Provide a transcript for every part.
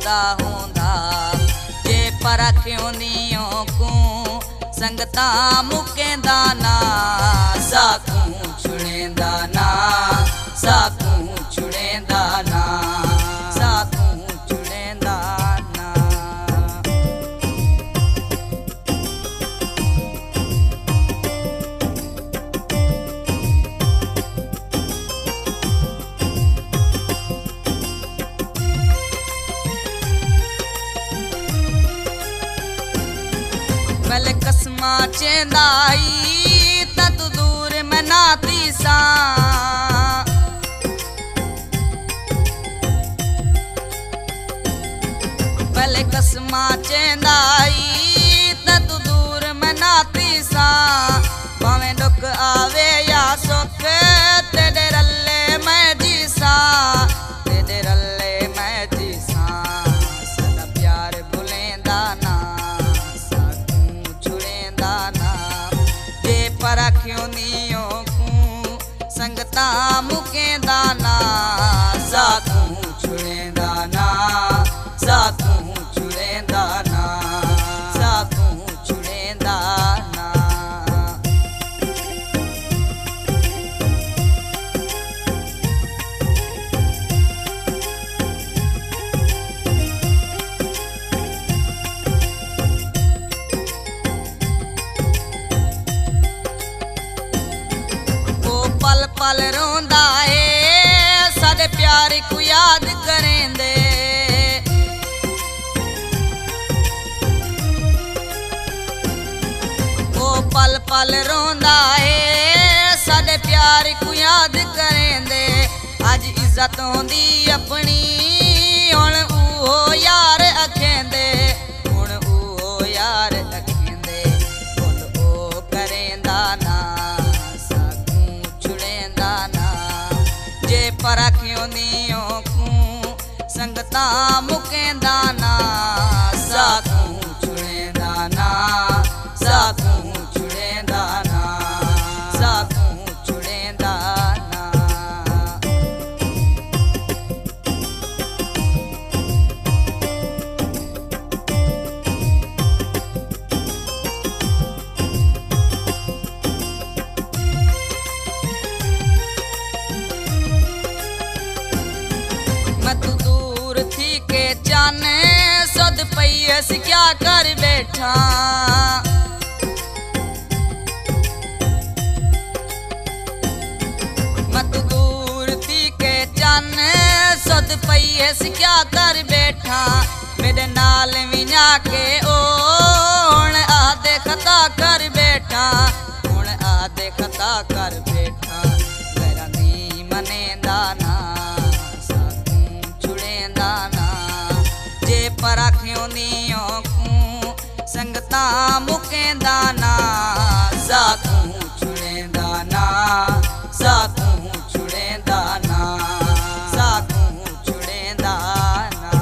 जुदा होंदा जे परखियों दियों को संगता मुकेंदा ना साकू छुड़ेंदा ना साकू छुड़ेंदा ना साकू छुड़ेंदा ना। पहले कसमा चेंदाई तत दूर में नाती सा पहले कसमा चेंदाई तत दूर में नाती सा भावें दुख आवे या सुख तेरे रल्ले मैं जीसा तेरे रल्ले मैं जीसा सदा प्यार भुलेंदा ना परखियों दियों को संगता मुकेंदा ना साकू छुड़ेंदा ना साकू छुड़ेंदा ना साकू छुड़ेंदा ना। पल पल रोंदा है साडे प्यार को याद करेंदे ओ पल पल रोंदा है साडे प्यार को याद करेंदे अज इज्जत होंदी अपनी हुण ऊहो यार अखेंदे हुण ऊहो यार अखेंदे हुण ओ करेंदा ना जे परखियों दियों को संगता मुकेंदा ना साकू छुड़ेंदा ना साकू छुड़ेंदा ना साकू छुड़ेंदा ना। मैं तू दूर थी के जाने सद पैस क्या कर बैठा मैं तू दूर थी के जाने सद पैस क्या कर बैठा मेरे नाल विना के ओण आधे खता कर बैठा हुण आधे खता कर बैठा मेरा नी मनेंदा ना जे परखियों दियों को संगता मुकेंदा ना साकू छुड़ेंदा ना साकू छुड़ेंदा ना साकू छुड़ेंदा ना।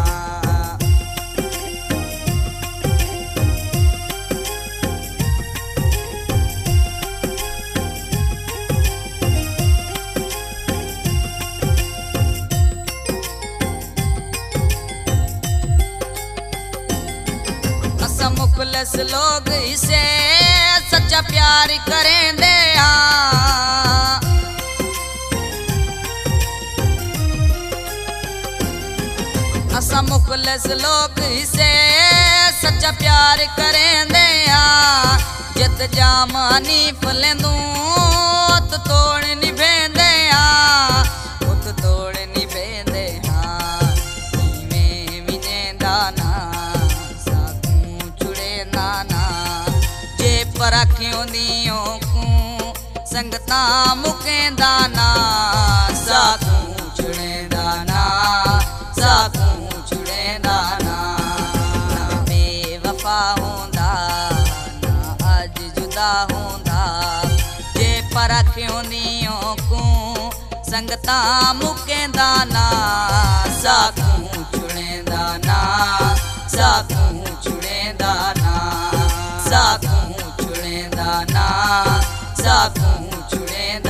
मुखलस लोग इसे सच्चा प्यार करेंदे असा मुखलस लोग इसे सच्चा प्यार करेंदे जित जामानी फलेंदू उत तोड़ निभेंदे उत तोड़ निभेंदे जे परखियों दियों को संगता मुकेंदा ना साकू छुड़ेंदा ना साकू छुड़ेंदा ना। बेवफा होंदा ना अज जुदा होंदा जे परखियों दियों को संगता मुकेंदा ना साकू छुड़ेंदा ना साकू छुड़ेंदा ना साकू छुड़ेंदा ना साकू छुड़ेंदा।